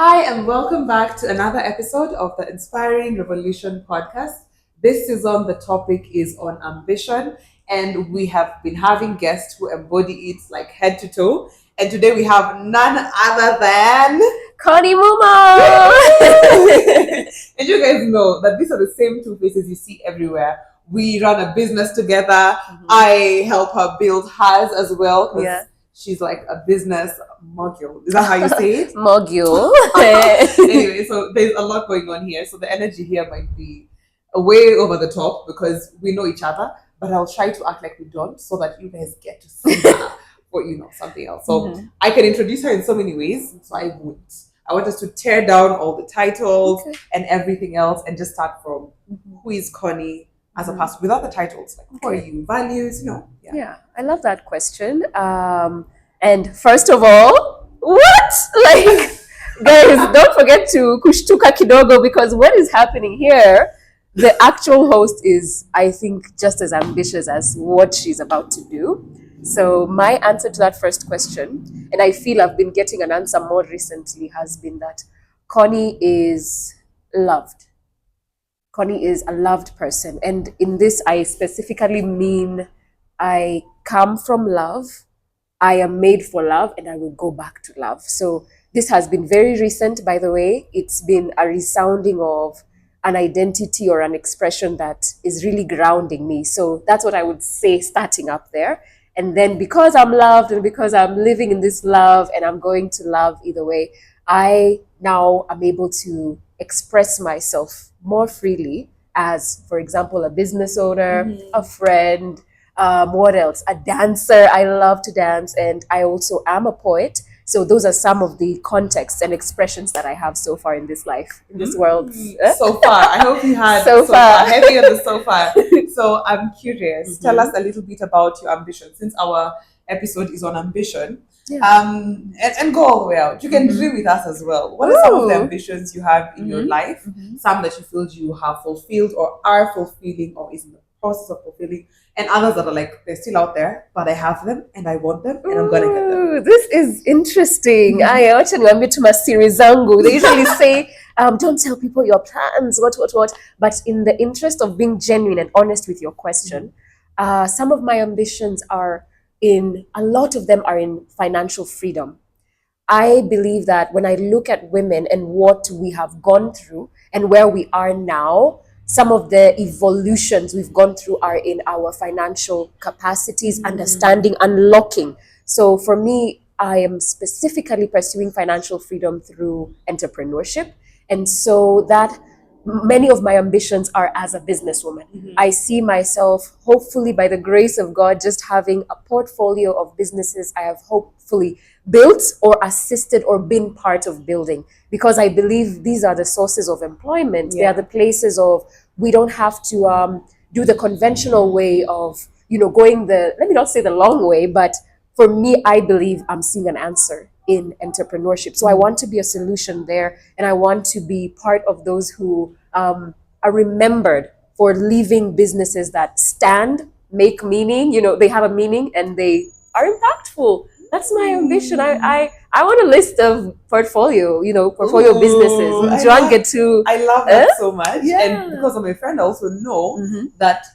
Hi, and welcome back to another episode of the Inspiring Revolution podcast. This season, the topic is on ambition, and we have been having guests who embody it like head to toe. And today we have none other than. Connie Mumo! And you guys know that these are the same two faces you see everywhere. We run a business together. I help her build hers as well. Yeah. She's like a business mogul. Is that how you say it? Mogul. Anyway, so there's a lot going on here. So the energy here might be way over the top because we know each other, but I'll try to act like we don't so that you guys get to see her for, something else. So I can introduce her in so many ways. So I would. I want us to tear down all the titles and everything else and just start from who is Connie as a person without the titles. Like, who are you? Values, Yeah, I love that question. And first of all, what? Like, guys, don't forget to kushtuka kidogo because what is happening here, the actual host is, I think, just as ambitious as what she's about to do. So my answer to that first question, and I feel I've been getting an answer more recently, has been that Connie is loved. Connie is a loved person. And in this, I specifically mean I come from love, I am made for love, and I will go back to love. So this has been very recent, by the way. It's been a resounding of an identity or an expression that is really grounding me. So that's what I would say starting up there. And then because I'm loved and because I'm living in this love and I'm going to love either way, I now am able to express myself more freely as, for example, a business owner, a friend, what else? A dancer. I love to dance, and I also am a poet. So those are some of the contexts and expressions that I have so far in this life, in this world. So far, I hope you had So far. heavy on the so far. So I'm curious. Tell us a little bit about your ambition, since our episode is on ambition. And go all the way out. You can dream with us as well. What are some of the ambitions you have in your life? Some that you feel you have fulfilled or are fulfilling or is in the process of fulfilling, and others that are like they're still out there, but I have them and I want them and I'm gonna get them. This is interesting. I wacha niwaambie tu masiri zangu. They usually say, don't tell people your plans, what. But in the interest of being genuine and honest with your question, some of my ambitions are a lot of them are in financial freedom. I believe that when I look at women and what we have gone through and where we are now, some of the evolutions we've gone through are in our financial capacities, understanding, unlocking. So for me, I am specifically pursuing financial freedom through entrepreneurship. And so that many of my ambitions are as a businesswoman. I see myself, hopefully by the grace of God, just having a portfolio of businesses I have hopefully built or assisted or been part of building, because I believe these are the sources of employment. They are the places of, we don't have to do the conventional way of, going let me not say the long way, but for me, I believe I'm seeing an answer in entrepreneurship. So I want to be a solution there, and I want to be part of those who are remembered for leaving businesses that stand, make meaning, they have a meaning and they are impactful. That's my ambition. I want a list of portfolio businesses. I love that so much. Yeah. And because of my friend, I also know that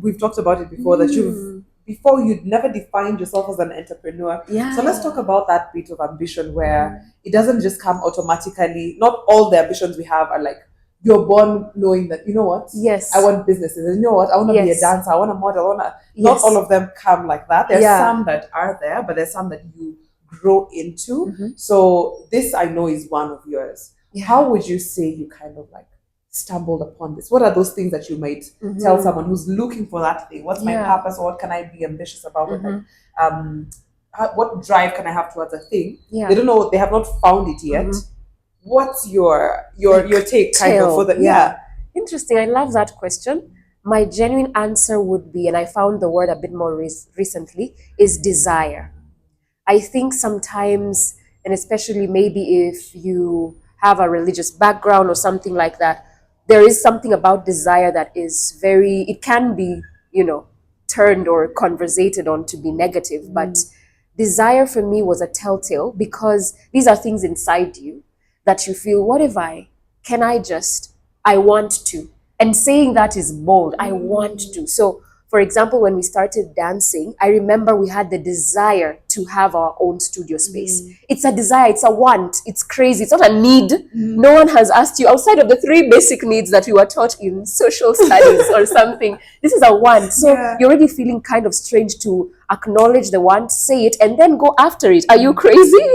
we've talked about it before, that you'd never defined yourself as an entrepreneur. Yeah. So let's talk about that bit of ambition where it doesn't just come automatically. Not all the ambitions we have are like, you're born knowing that, you know what? Yes. I want businesses. And you know what? I want to be a dancer. I want to model. Not all of them come like that. There's some that are there, but there's some that you grow into. So this, I know, is one of yours. How would you say you kind of like stumbled upon this? What are those things that you might tell someone who's looking for that thing? What's my purpose, or what can I be ambitious about? Like, what drive can I have towards a thing? They don't know, they have not found it yet. What's your take kind of for the Interesting. I love that question. My genuine answer would be, and I found the word a bit more recently, is desire. I think sometimes, and especially maybe if you have a religious background or something like that, there is something about desire that is it can be, turned or conversated on to be negative. But desire for me was a telltale, because these are things inside you that you feel, what if I want to. And saying that is bold. I want to. So, for example, when we started dancing, I remember we had the desire to have our own studio space. It's a desire, it's a want, it's crazy, it's not a need. No one has asked you, outside of the 3 basic needs that we were taught in social studies or something, this is a want. So you're already feeling kind of strange to acknowledge the want, say it, and then go after it. Are you crazy?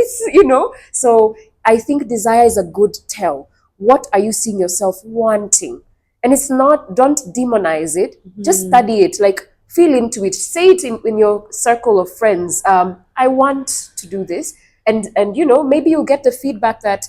So I think desire is a good tell. What are you seeing yourself wanting? And it's not, don't demonize it, just study it, like feel into it, say it in your circle of friends. I want to do this. And maybe you'll get the feedback that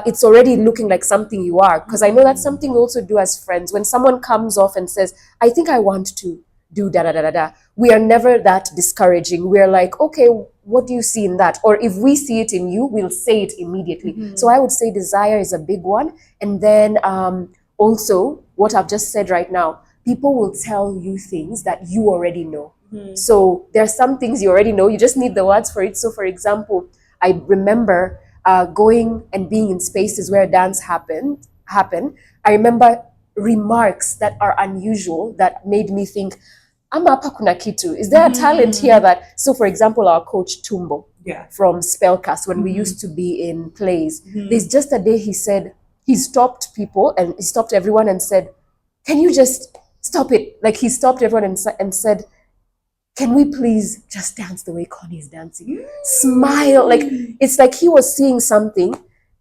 it's already looking like something you are. Because I know that's something we also do as friends. When someone comes off and says, I think I want to do da da da da da, we are never that discouraging. We're like, okay, what do you see in that? Or if we see it in you, we'll say it immediately. So I would say desire is a big one. And then also, what I've just said right now, people will tell you things that you already know. So there are some things you already know, you just need the words for it. So for example, I remember going and being in spaces where dance happen. I remember remarks that are unusual that made me think, ama hapa kuna kitu. Is there a talent here that, so for example, our coach Tumbo from Spellcast, when we used to be in plays, there's just a day he said, he stopped people and he stopped everyone and said, can you just stop it? Like he stopped everyone and said, can we please just dance the way Connie is dancing? Smile. Like, it's like he was seeing something.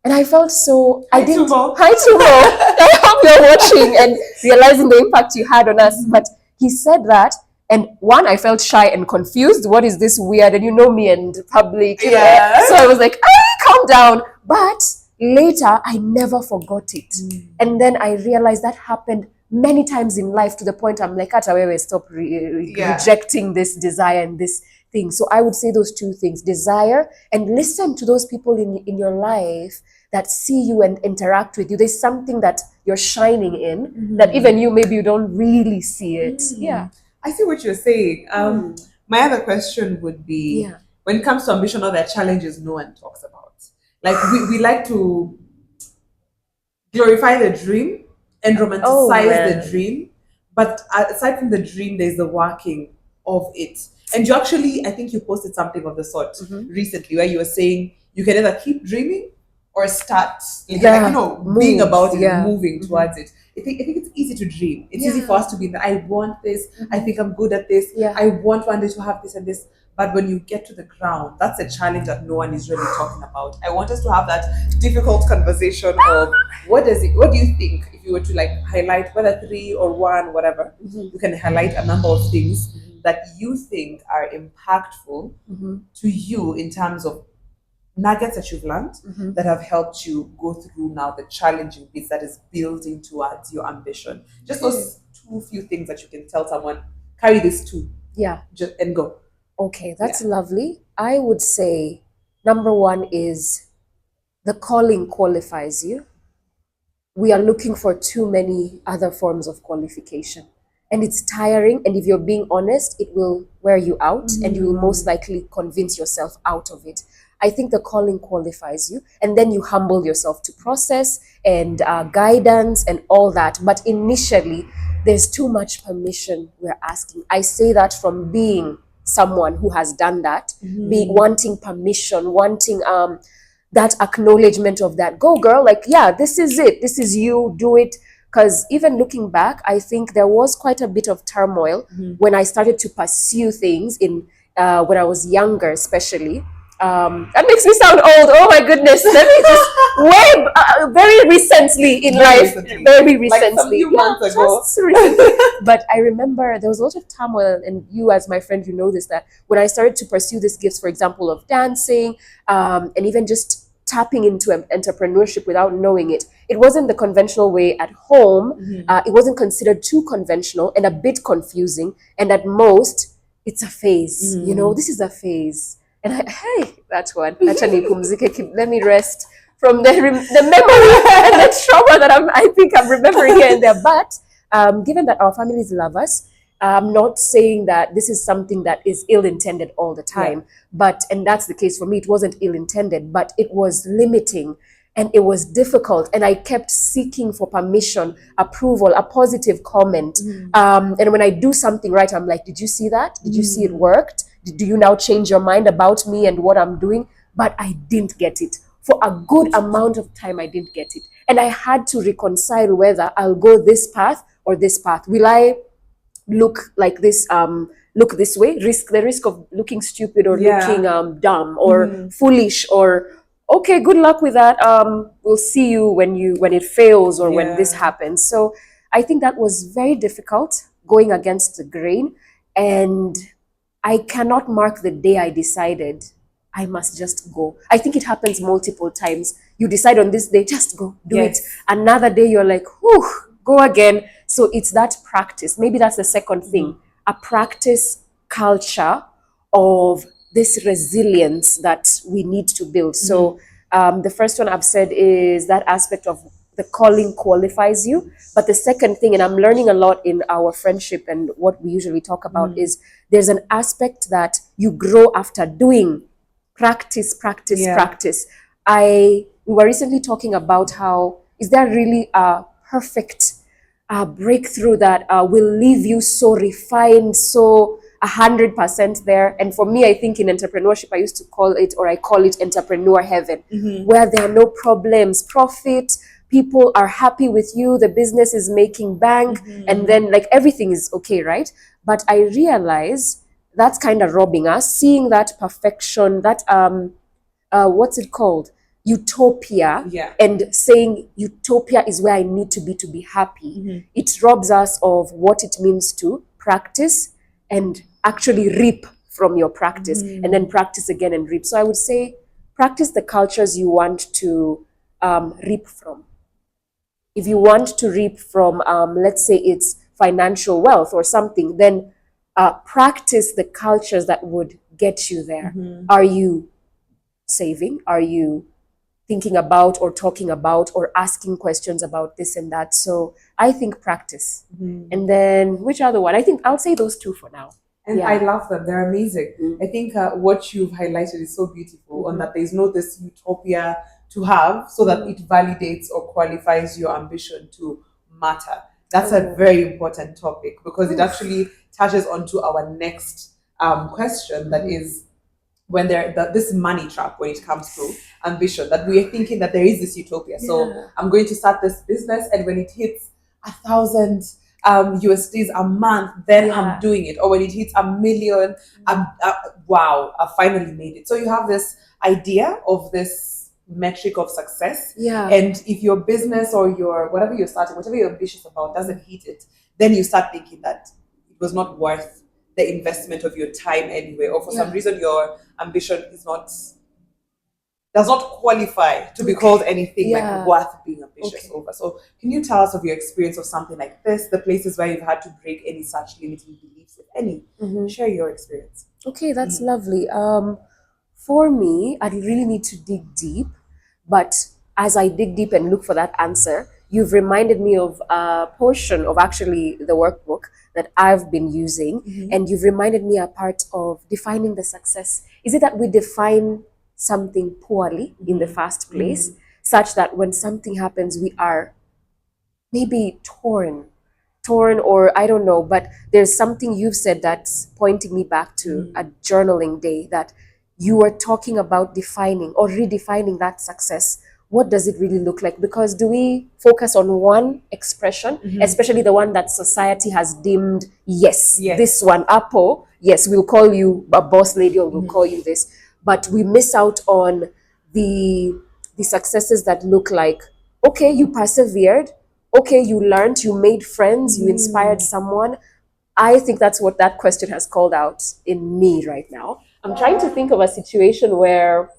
And I felt so, Hi, Tumo. I hope you're watching and realizing the impact you had on us. But he said that, and one, I felt shy and confused. What is this weird? And you know me and public. So I was like, calm down. But later, I never forgot it. And then I realized that happened many times in life, to the point I'm like, stop rejecting this desire and this thing. So I would say those 2 things, desire, and listen to those people in your life that see you and interact with you. There's something that you're shining in that even you, maybe you don't really see it. I see what you're saying. My other question would be, when it comes to ambition, are there challenges no one talks about? Like we like to glorify the dream and romanticize the dream, but aside from the dream, there's the working of it. And you actually, I think you posted something of the sort recently, where you were saying you can either keep dreaming or start, being about it, moving towards it. I think it's easy to dream. It's easy for us to be in the, I want this, I think I'm good at this, I want one day to have this and this. But when you get to the ground, that's a challenge that no one is really talking about. I want us to have that difficult conversation of what do you think, if you were to like highlight whether 3 or 1, whatever, you can highlight a number of things that you think are impactful to you in terms of nuggets that you've learned that have helped you go through now the challenging bits that is building towards your ambition. Just those 2 few things that you can tell someone, carry this too. Just and go. Okay, that's lovely. I would say number 1 is the calling qualifies you. We are looking for too many other forms of qualification. And it's tiring. And if you're being honest, it will wear you out and you will most likely convince yourself out of it. I think the calling qualifies you. And then you humble yourself to process and guidance and all that. But initially, there's too much permission we're asking. I say that from being someone who has done that, wanting permission, wanting that acknowledgement of that. Go girl, like, this is it. This is you, do it. Because even looking back, I think there was quite a bit of turmoil when I started to pursue things when I was younger, especially. That makes me sound old. Oh my goodness. Let me just very recently in life. Very recently. Like some few months ago. Just recently. But I remember there was a lot of turmoil, and you as my friend, you know this, that when I started to pursue these gifts, for example, of dancing, and even just tapping into entrepreneurship without knowing it, it wasn't the conventional way at home. It wasn't considered too conventional and a bit confusing. And at most, it's a phase. This is a phase. And that one. Let me rest from the memory and the trauma that I think I'm remembering here and there. But given that our families love us, I'm not saying that this is something that is ill-intended all the time. And that's the case for me. It wasn't ill-intended, but it was limiting. And it was difficult, and I kept seeking for permission, approval, a positive comment. And when I do something right, I'm like, did you see that? Did you see it worked? Do you now change your mind about me and what I'm doing? But I didn't get it. For a good amount of time, I didn't get it. And I had to reconcile whether I'll go this path or this path. Will I look like this, look this way, the risk of looking stupid or looking dumb or foolish, or okay, good luck with that, we'll see you when it fails or when this happens. So I think that was very difficult, going against the grain. And I cannot mark the day I decided I must just go. I think it happens multiple times. You decide on this day, just go, do it. Another day, you're like, whew, go again. So it's that practice. Maybe that's the second thing, a practice culture of this resilience that we need to build. So the first one I've said is that aspect of the calling qualifies you. But the second thing, and I'm learning a lot in our friendship and what we usually talk about, is there's an aspect that you grow after doing. Practice. We were recently talking about how, is there really a perfect breakthrough that will leave you so refined, so 100% there? And for me, I think in entrepreneurship, I used to call it, or I call it, entrepreneur heaven, where there are no problems, profit, people are happy with you, the business is making bank, and then like everything is okay, right? But I realize that's kind of robbing us, seeing that perfection, that what's it called, utopia, and saying utopia is where I need to be happy. It robs us of what it means to practice and actually reap from your practice, and then practice again and reap. So I would say practice the cultures you want to reap from. If you want to reap from, let's say it's financial wealth or something, then practice the cultures that would get you there. Are you saving? Are you thinking about or talking about or asking questions about this and that? So I think practice. And then which other one? I think I'll say those two for now. And I love them. They're amazing. I think what you've highlighted is so beautiful, on that there's no this utopia to have, so that it validates or qualifies your ambition to matter. That's a very important topic, because it actually touches onto our next question, that is, when this money trap, when it comes to ambition, that we are thinking that there is this utopia. So I'm going to start this business, and when it hits 1,000 USDs a month, then I'm doing it. Or when it hits 1 million, wow, I finally made it. So you have this idea of this metric of success. And if your business or your whatever you're starting, whatever you're ambitious about, doesn't hit it, then you start thinking that it was not worth the investment of your time anyway, or for some reason your ambition does not qualify to be called anything like worth being ambitious over. So can you tell us of your experience of something like this, the places where you've had to break any such limiting beliefs, if any? Share your experience. Okay, that's lovely. For me, I really need to dig deep, but as I dig deep and look for that answer, you've reminded me of a portion of actually the workbook that I've been using, and you've reminded me a part of defining the success. Is it that we define something poorly in the first place, such that when something happens, we are maybe torn, or I don't know, but there's something you've said that's pointing me back to a journaling day, that you were talking about defining or redefining that success. What does it really look like? Because do we focus on one expression, especially the one that society has deemed, yes, this one, Apple, yes, we'll call you a boss lady, or we'll call you this, but we miss out on the successes that look like, okay, you persevered, okay, you learned, you made friends, you inspired someone. I think that's what that question has called out in me right now. I'm trying to think of a situation where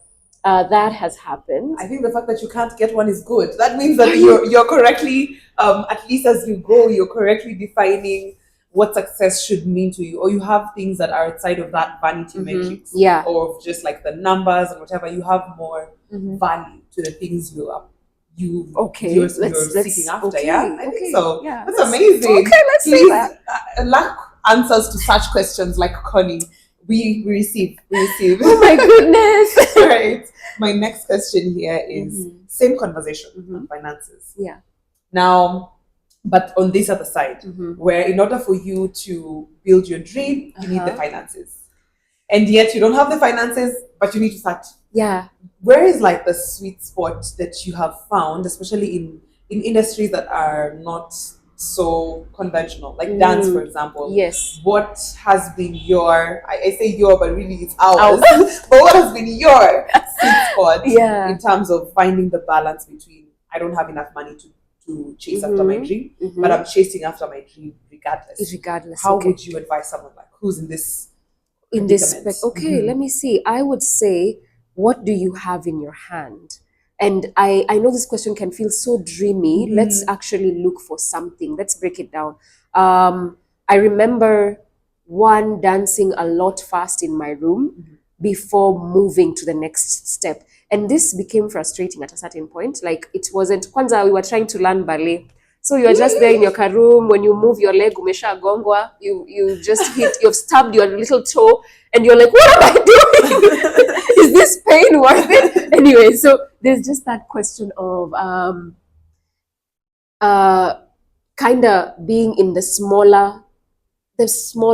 that has happened. I think the fact that you can't get one is good. That means that you're correctly, at least as you go, you're correctly defining what success should mean to you, or you have things that are outside of that vanity metrics, or just like the numbers and whatever. You have more value to the things you're seeking after. I think so. That's amazing. Okay, let's say that. Lack answers to such questions like Connie. We receive. Oh my goodness. Right. My next question here is same conversation on finances. Yeah. Now, but on this other side, where in order for you to build your dream, you need the finances. And yet you don't have the finances, but you need to start. Yeah. Where is like the sweet spot that you have found, especially in industries that are not so conventional, like dance, for example? Yes. What has been your, I say your, but really it's ours, but what has been your sweet spot in terms of finding the balance between, I don't have enough money to chase after my dream, but I'm chasing after my dream regardless. How would you advise someone like who's in this okay, let me see. I would say, what do you have in your hand? And I know this question can feel so dreamy. Let's actually look for something. Let's break it down. I remember one dancing a lot fast in my room before moving to the next step. And this became frustrating at a certain point. Like, it wasn't, kwanza we were trying to learn ballet. So you're just there in your room. When you move your leg, umesha gongwa, you just hit, you've stabbed your little toe, and you're like, what am I doing? Is this pain worth it? Anyway, so there's just that question of kind of being in the small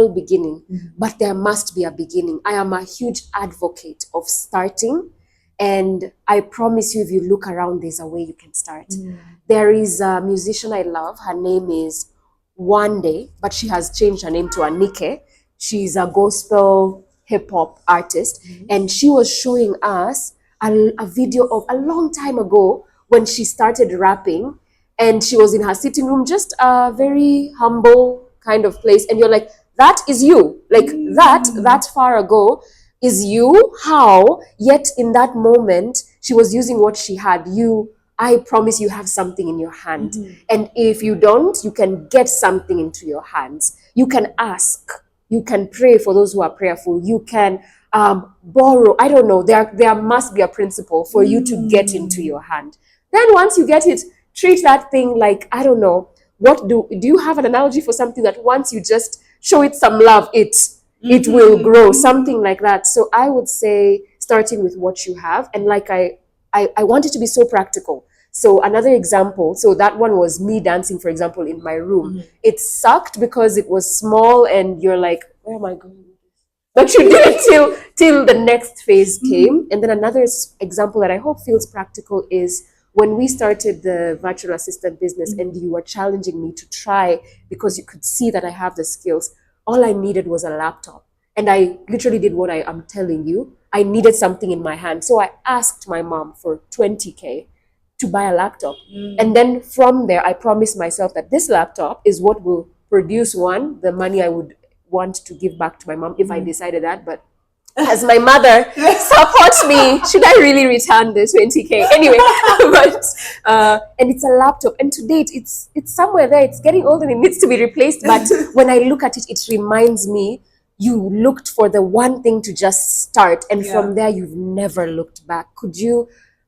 beginning, but there must be a beginning. I am a huge advocate of starting. And I promise you, if you look around, there's a way you can start. There is a musician I love. Her name is One Day, but she has changed her name to Anike. She's a gospel hip-hop artist. And she was showing us a video of a long time ago when she started rapping. And she was in her sitting room, just a very humble kind of place. And you're like, that is you. Like, that far ago is you. How? Yet in that moment, she was using what she had. I promise you have something in your hand. And if you don't, you can get something into your hands. You can ask. You can pray for those who are prayerful. You can borrow. I don't know. There must be a principle for you to get into your hand. Then once you get it, treat that thing like, I don't know, do you have an analogy for something that once you just show it some love, it will grow, something like that. So I would say starting with what you have. And like I want it to be so practical. So another example, so that one was me dancing, for example, in my room. It sucked because it was small and you're like, where am I going? But you did it till the next phase came. And then another example that I hope feels practical is when we started the virtual assistant business and you were challenging me to try because you could see that I have the skills. All I needed was a laptop. And I literally did what I am telling you. I needed something in my hand. So I asked my mom for 20K to buy a laptop. And then from there, I promised myself that this laptop is what will produce the money I would want to give back to my mom if I decided that. But as my mother supports me, should I really return the 20K? Anyway, but and it's a laptop. And to date, it's somewhere there. It's getting old and it needs to be replaced. But when I look at it, it reminds me you looked for the one thing to just start. And from there, you've never looked back.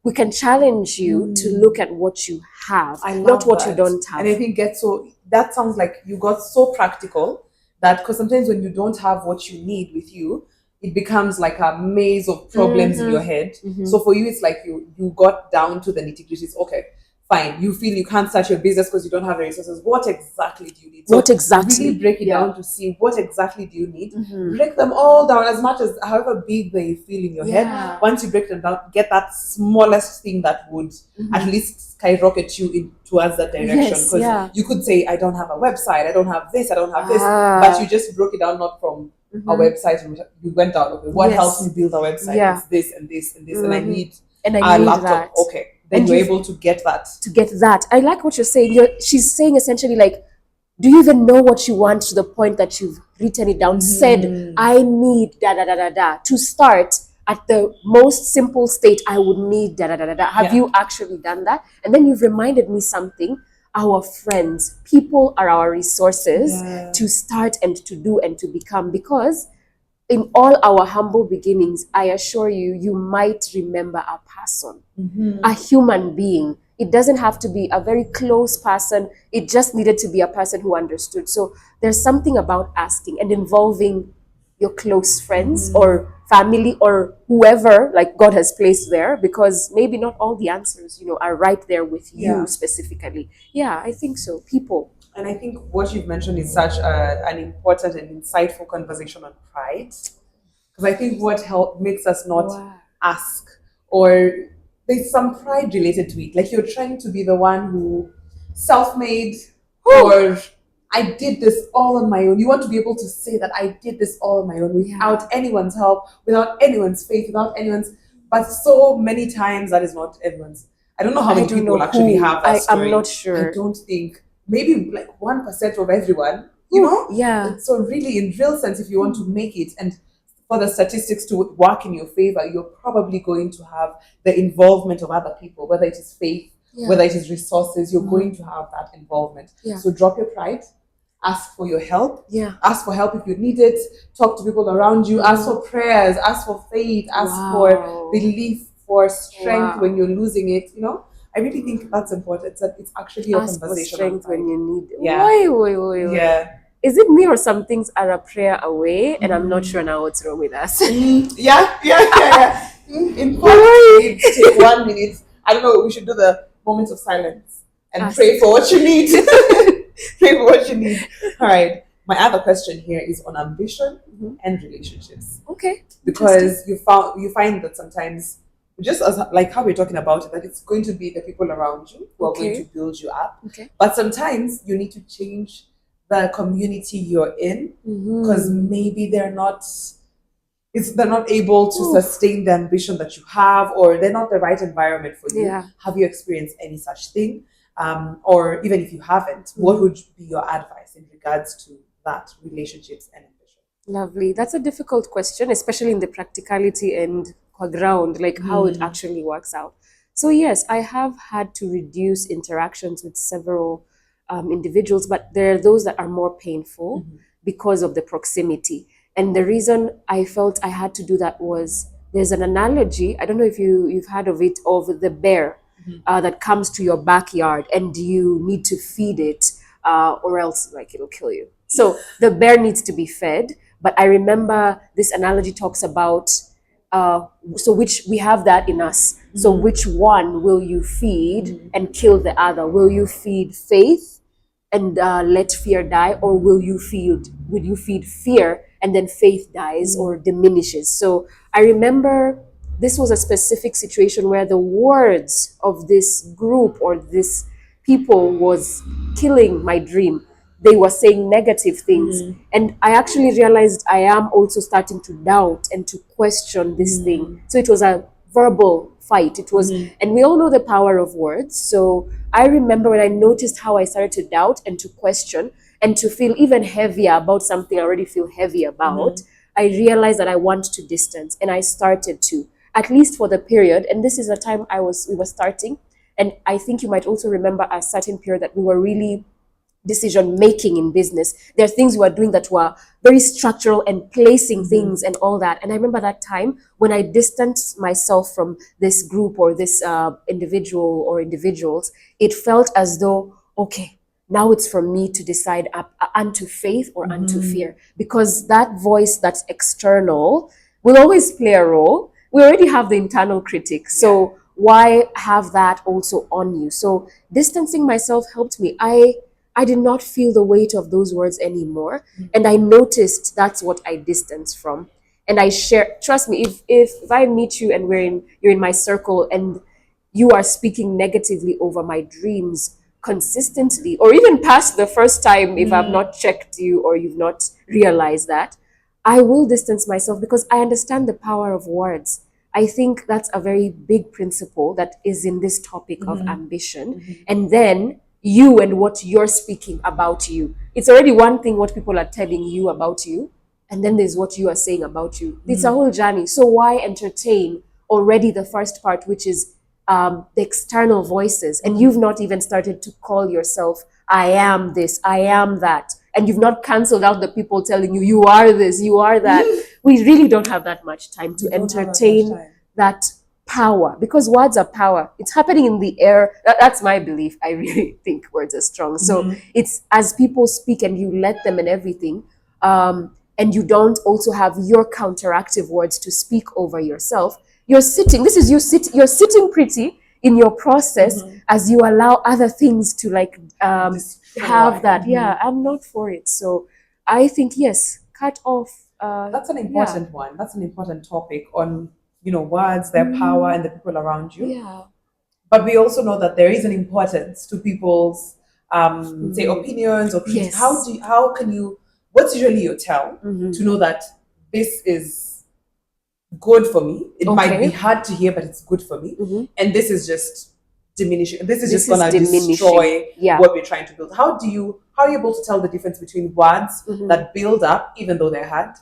We can challenge you to look at what you have, not what you don't have. And I think that sounds like you got so practical that, because sometimes when you don't have what you need with you, it becomes like a maze of problems in your head. So for you, it's like you got down to the nitty-gritties. Okay, fine. You feel you can't start your business because you don't have the resources. What exactly do you need? So really break it down to see what exactly do you need. Break them all down as much as however big they feel in your head. Once you break them down, get that smallest thing that would at least skyrocket you towards that direction. Because you could say, I don't have a website, I don't have this, I don't have this, but you just broke it down not from a website. You went down, okay, what helps me build a website? It's this and this and this, and I need a laptop. That. Okay, then you're able to get that. I like what you're saying. She's saying essentially, like, do you even know what you want to the point that you've written it down? Said, I need da da da da da to start. At the most simple state, I would need da da da da da. Have you actually done that? And then you've reminded me something. Our friends, people are our resources to start and to do and to become. Because in all our humble beginnings, I assure you, you might remember a person, a human being. It doesn't have to be a very close person. It just needed to be a person who understood. So there's something about asking and involving your close friends or family or whoever like God has placed there, because maybe not all the answers, are right there with you specifically. Yeah, I think so. People. And I think what you've mentioned is such an important and insightful conversation on pride. Because I think what makes us not ask, or there's some pride related to it. Like you're trying to be the one who self-made, or I did this all on my own. You want to be able to say that I did this all on my own without anyone's help, without anyone's faith, without anyone's. But so many times that is not everyone's. I don't know how many people actually have that story. I'm not sure. I don't think, maybe like 1% of everyone. You know? Yeah. So really, in real sense, if you want to make it and for the statistics to work in your favor, you're probably going to have the involvement of other people, whether it is faith, whether it is resources, you're going to have that involvement. So drop your pride, ask for your help, ask for help if you need it, talk to people around you, ask for prayers, ask for faith, ask for belief, for strength when you're losing it, I really think that's important. That it's actually a conversation. Strength when you need it. Yeah. Is it me or some things are a prayer away and I'm not sure now what's wrong with us? Yeah. In fact, take 1 minute. I don't know, we should do the moment of silence and pray for what you need. Pray for what you need. All right. My other question here is on ambition and relationships. Okay. Because you find that sometimes, just as like how we're talking about it, that it's going to be the people around you who are going to build you up. But sometimes you need to change the community you're in, because maybe they're not able to sustain the ambition that you have, or they're not the right environment for you. Have you experienced any such thing? Or even if you haven't, what would be your advice in regards to that, relationships and ambition? Lovely. That's a difficult question, especially in the practicality and ground, like how it actually works out. So yes, I have had to reduce interactions with several individuals, but there are those that are more painful because of the proximity. And the reason I felt I had to do that was, there's an analogy, I don't know if you've heard of it, of the bear that comes to your backyard and you need to feed it or else like it'll kill you. So the bear needs to be fed. But I remember this analogy talks about, so which we have that in us. So which one will you feed and kill the other? Will you feed faith and let fear die, or will you feed fear and then faith dies or diminishes? So I remember this was a specific situation where the words of this group or this people was killing my dream. They were saying negative things. And I actually realized I am also starting to doubt and to question this thing. So it was a verbal fight. It was, and we all know the power of words. So I remember when I noticed how I started to doubt and to question and to feel even heavier about something I already feel heavy about, I realized that I want to distance, and I started to, at least for the period. And this is a time we were starting. And I think you might also remember a certain period that we were really decision making in business. There are things we were doing that were very structural and placing things and all that. And I remember that time when I distanced myself from this group or this individual or individuals, it felt as though, okay, now it's for me to decide unto faith or unto fear, because that voice that's external will always play a role. We already have the internal critic. So why have that also on you? So distancing myself helped me. I did not feel the weight of those words anymore. And I noticed that's what I distanced from. And I share, trust me, if I meet you and you're in my circle and you are speaking negatively over my dreams consistently, or even past the first time, if I've not checked you or you've not realized that, I will distance myself, because I understand the power of words. I think that's a very big principle that is in this topic of ambition. And then you and what you're speaking about you. It's already one thing what people are telling you about you, and then there's what you are saying about you. It's a whole journey. So why entertain already the first part, which is the external voices, and you've not even started to call yourself, I am this, I am that, and you've not cancelled out the people telling you, you are this, you are that. We really don't have that much time to entertain that power, because words are power. It's happening in the air. That's my belief. I really think words are strong. So it's as people speak and you let them and everything, and and you don't also have your counteractive words to speak over yourself, you're sitting, this is you sit, you're sitting pretty in your process as you allow other things to like have that. Yeah, I'm not for it. So I think, yes, cut off. That's an important one. That's an important topic on, words, their power, and the people around you. Yeah. But we also know that there is an importance to people's, say, opinions or critiques. Yes. What's usually your tell to know that this is good for me? It might be hard to hear, but it's good for me. And this is just diminishing. This is just going to destroy what we're trying to build. How are you able to tell the difference between words that build up, even though they're hard,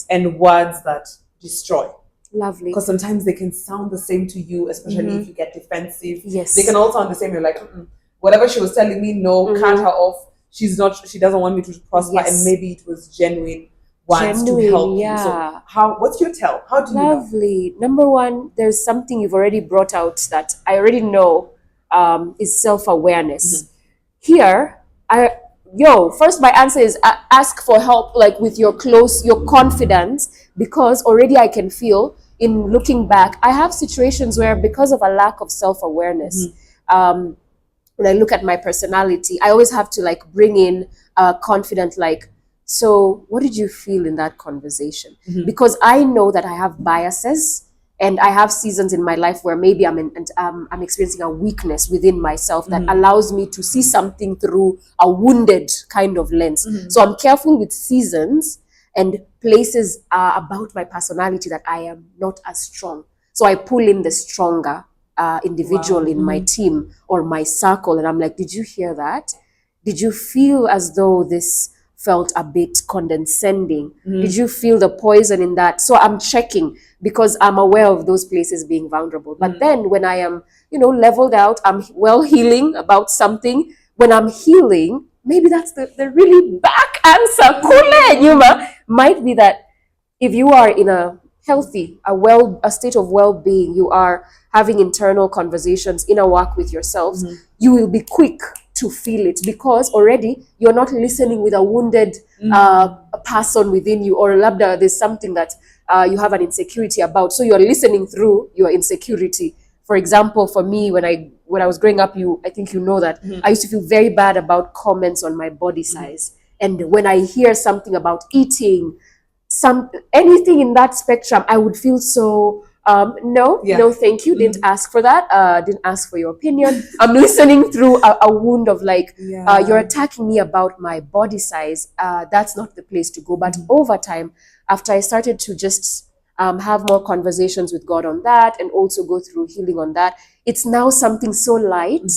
and words that destroy? Lovely. Because sometimes they can sound the same to you, especially if you get defensive. Yes. They can all sound the same. You're like, whatever she was telling me, no, cut her off. She doesn't want me to prosper. And maybe it was genuine words to help you. So what's your tell? How do you know? Lovely. Number one, there's something you've already brought out that I already know is self-awareness. Here, first my answer is ask for help, like with your confidence, because already I can feel in looking back, I have situations where because of a lack of self-awareness, when I look at my personality, I always have to like bring in confident, like, so what did you feel in that conversation? Because I know that I have biases, and I have seasons in my life where maybe I'm experiencing a weakness within myself that allows me to see something through a wounded kind of lens. So I'm careful with seasons and places about my personality that I am not as strong. So I pull in the stronger individual in my team or my circle, and I'm like, did you hear that? Did you feel as though this felt a bit condescending? Did you feel the poison in that? So I'm checking, because I'm aware of those places being vulnerable. But then when I am, leveled out, I'm well healing about something. When I'm healing, maybe that's the really back answer. Might be that if you are in a healthy, a state of well-being, you are having internal conversations, inner work with yourselves, you will be quick to feel it, because already you're not listening with a wounded person within you, or labda there's something that you have an insecurity about, so you're listening through your insecurity. For example, for me, when I was growing up, I think you know that I used to feel very bad about comments on my body size, and when I hear something about eating, anything in that spectrum, I would feel so no, thank you, didn't ask for that, didn't ask for your opinion. I'm listening through a wound of like, you're attacking me about my body size, that's not the place to go. But over time, after I started to just have more conversations with God on that, and also go through healing on that, it's now something so light.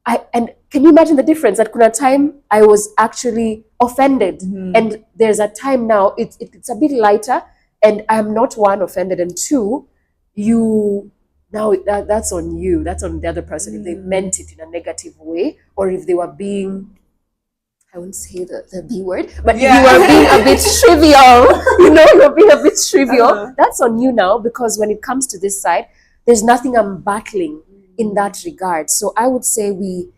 And can you imagine the difference? That kuna time I was actually offended, and there's a time now it's a bit lighter, and I'm not, one, offended, and two, that's on you, that's on the other person, if they meant it in a negative way, or if they were being, I won't say the B word, but you were being a bit trivial, you're being a bit trivial, that's on you now, because when it comes to this side, there's nothing I'm battling in that regard. So I would say we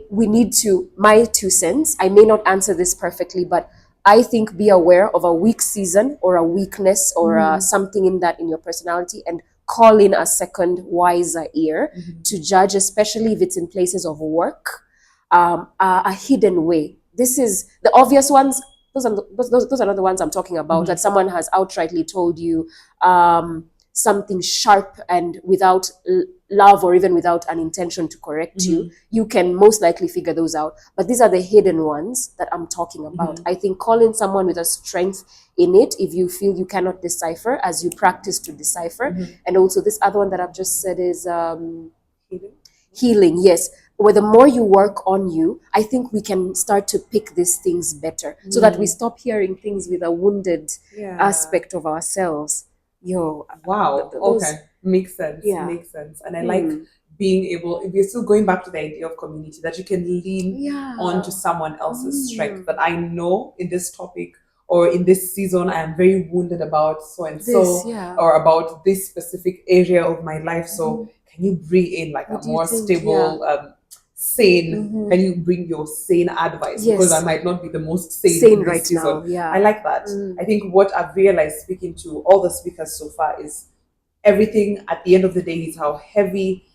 need to, my 2 cents, I may not answer this perfectly, but I think be aware of a weak season or a weakness or something in your personality, and call in a second wiser ear to judge, especially if it's in places of work, a hidden way. This is the obvious ones. Those are not the ones I'm talking about, that someone has outrightly told you something sharp and without love, or even without an intention to correct you. You can most likely figure those out. But these are the hidden ones that I'm talking about. I think calling someone with a strength in it, if you feel you cannot decipher, as you practice to decipher. And also this other one that I've just said is healing. Yes. Where the more you work on you, I think we can start to pick these things better, so that we stop hearing things with a wounded aspect of ourselves. Wow. Okay. Makes sense. Makes sense. And I like being able, if you're still going back to the idea of community, that you can lean onto someone else's strength. That I know in this topic or in this season, I am very wounded about so and so, or about this specific area of my life. So can you bring in like a more stable sane, can you bring your sane advice? Because I might not be the most sane in this right season. now. Yeah, I like that. I think what I've realized speaking to all the speakers so far is everything at the end of the day is how heavy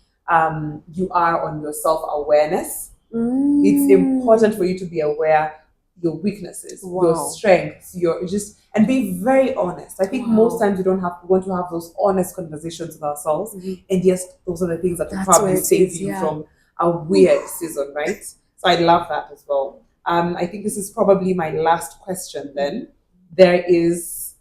you are on your self-awareness. It's important for you to be aware your weaknesses, your strengths, your just, and be very honest. I think most times we want to have those honest conversations with ourselves, and yes, those are the things that will probably save you from a weird season, right? So I love that as well. I think this is probably my last question. Then there is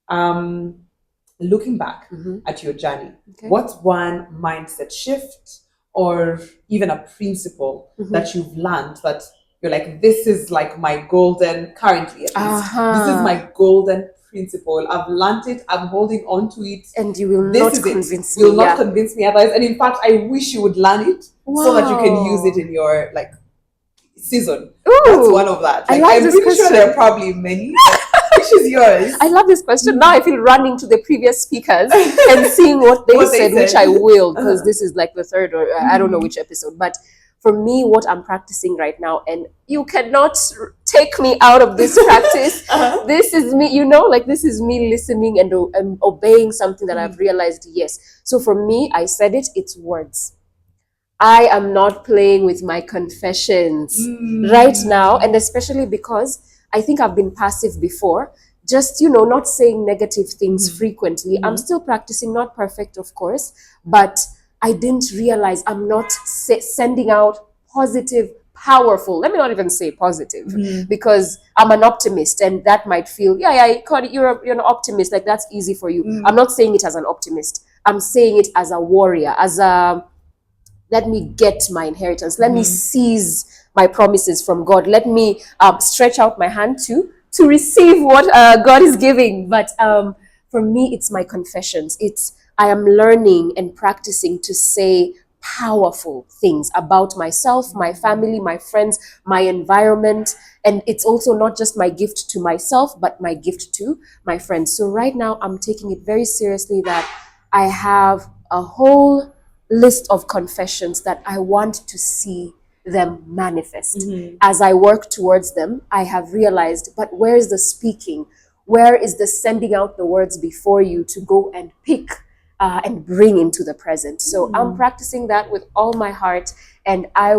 looking back at your journey, what's one mindset shift or even a principle that you've learned that you're like, this is like my golden, currently at least, this is my golden principle. I've learned it, I'm holding on to it. And you will not convince me. You'll not convince me otherwise. And in fact, I wish you would learn it so that you can use it in your like season. That's one of that. Like, I'm pretty sure there are probably many. Which is yours? I love this question. Now I feel running to the previous speakers and seeing what they said, which I will, because this is like the third or I don't know which episode. But for me, what I'm practicing right now, and you cannot take me out of this practice. This is me, like this is me listening and obeying something that I've realized, yes. So for me, I said it, it's words. I am not playing with my confessions right now, and especially because I think I've been passive before, just, not saying negative things frequently. I'm still practicing, not perfect, of course, but I didn't realize I'm not sending out positive, powerful, let me not even say positive, because I'm an optimist, and that might feel, Connie, you're an optimist, like that's easy for you. I'm not saying it as an optimist. I'm saying it as a warrior, as a, let me get my inheritance. Let me seize my promises from God. Let me stretch out my hand to receive what God is giving. But for me, it's my confessions. I am learning and practicing to say powerful things about myself, my family, my friends, my environment. And it's also not just my gift to myself, but my gift to my friends. So right now, I'm taking it very seriously that I have a whole list of confessions that I want to see them manifest. As I work towards them, I have realized, but where is the speaking? Where is the sending out the words before you to go and pick and bring into the present? So I'm practicing that with all my heart, and I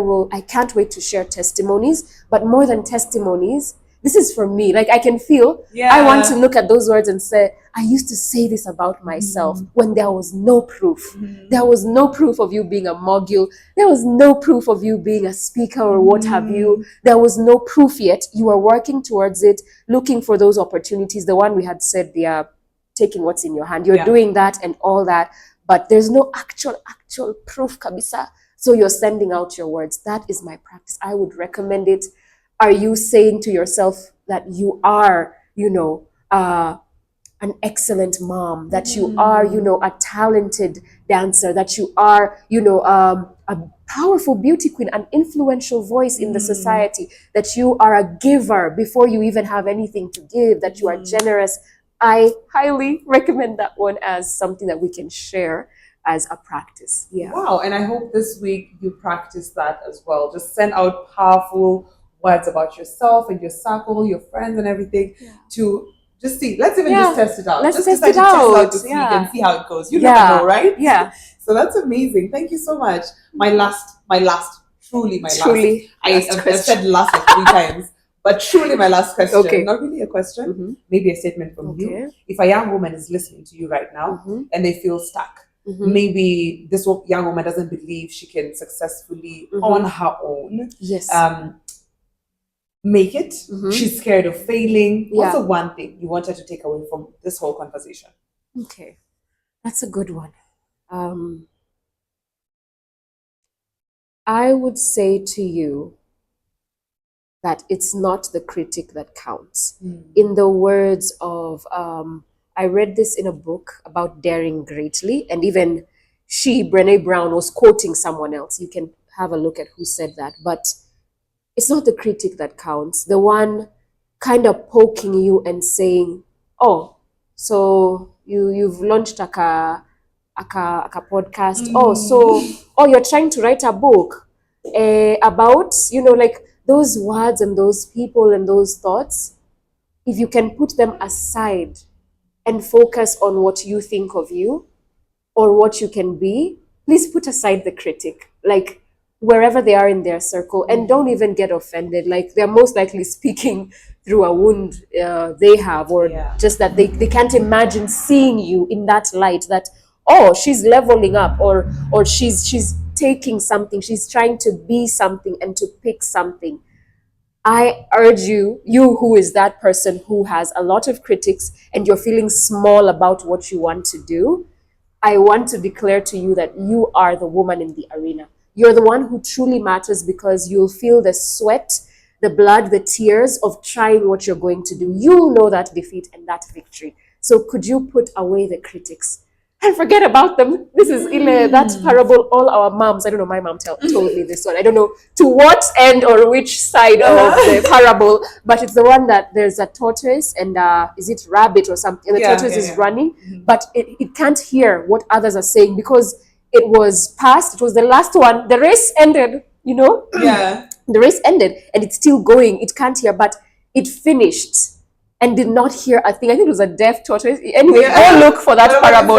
can't wait to share testimonies, but more than testimonies, this is for me. Like I can feel, I want to look at those words and say, I used to say this about myself when there was no proof. There was no proof of you being a Mogul. There was no proof of you being a speaker or what have you. There was no proof yet. You were working towards it, looking for those opportunities. The one we had said, they are taking what's in your hand. You're doing that and all that, but there's no actual proof, kabisa. So you're sending out your words. That is my practice. I would recommend it. Are you saying to yourself that you are, an excellent mom, that you are, a talented dancer, that you are, a powerful beauty queen, an influential voice in the society, that you are a giver before you even have anything to give, that you are generous? I highly recommend that one as something that we can share as a practice. Wow. And I hope this week you practice that as well. Just send out powerful words about yourself and your circle, your friends and everything to just see. Let's even just test it out. Let's just test it out this week and see how it goes. You never know, right? Yeah. So that's amazing. Thank you so much. My last, truly my last. I've said last like 3 times, but truly my last question. Okay. Not really a question, maybe a statement from you. If a young woman is listening to you right now and they feel stuck, maybe this young woman doesn't believe she can successfully on her own. Yes. Make it. She's scared of failing. What's the one thing you want her to take away from this whole conversation? Okay, that's a good one. I would say to you that it's not the critic that counts. In the words of, I read this in a book about daring greatly, and even Brené Brown was quoting someone else. You can have a look at who said that, but it's not the critic that counts. The one kind of poking you and saying, oh, so you've launched a podcast. Oh, you're trying to write a book. about, like those words and those people and those thoughts, if you can put them aside and focus on what you think of you or what you can be, please put aside the critic, like wherever they are in their circle, and don't even get offended. Like they're most likely speaking through a wound they have, or just that they can't imagine seeing you in that light, that, oh, she's leveling up, or she's taking something, she's trying to be something and to pick something. I urge you who is that person who has a lot of critics and you're feeling small about what you want to do, I want to declare to you that you are the woman in the arena. You're the one who truly matters, because you'll feel the sweat, the blood, the tears of trying what you're going to do. You'll know that defeat and that victory. So could you put away the critics and forget about them? This is that parable. All our moms, I don't know, my mom told me this one. I don't know to what end or which side of the parable, but it's the one that there's a tortoise and is it rabbit or something, and the tortoise is running, but it can't hear what others are saying because it was past, it was the last one, the race ended, the race ended and it's still going, it can't hear, but it finished and did not hear a thing. I think it was a deaf tortoise. Anyway, go look for that parable.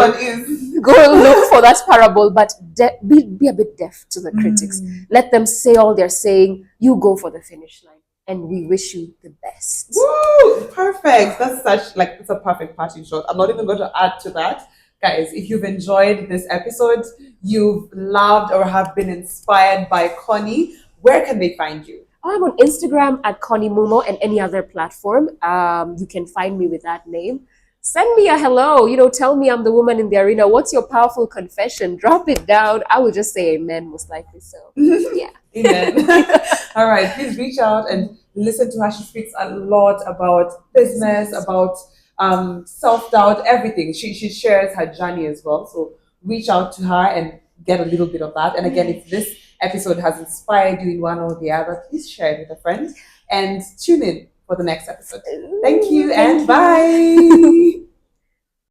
Go look for that parable, but be a bit deaf to the critics. Let them say all they're saying. You go for the finish line, and we wish you the best. Woo! Perfect. It's a perfect party shot. I'm not even going to add to that. Guys, if you've enjoyed this episode, you've loved or have been inspired by Connie, where can they find you? I'm on Instagram at Connie Mumo, and any other platform. You can find me with that name. Send me a hello. Tell me I'm the woman in the arena. What's your powerful confession? Drop it down. I will just say amen, most likely. So, yeah. Amen. All right. Please reach out and listen to her. She speaks a lot about business, about self-doubt, everything. She shares her journey as well. So reach out to her and get a little bit of that. And again, if this episode has inspired you in one or the other, please share it with a friend and tune in for the next episode. Thank you and bye.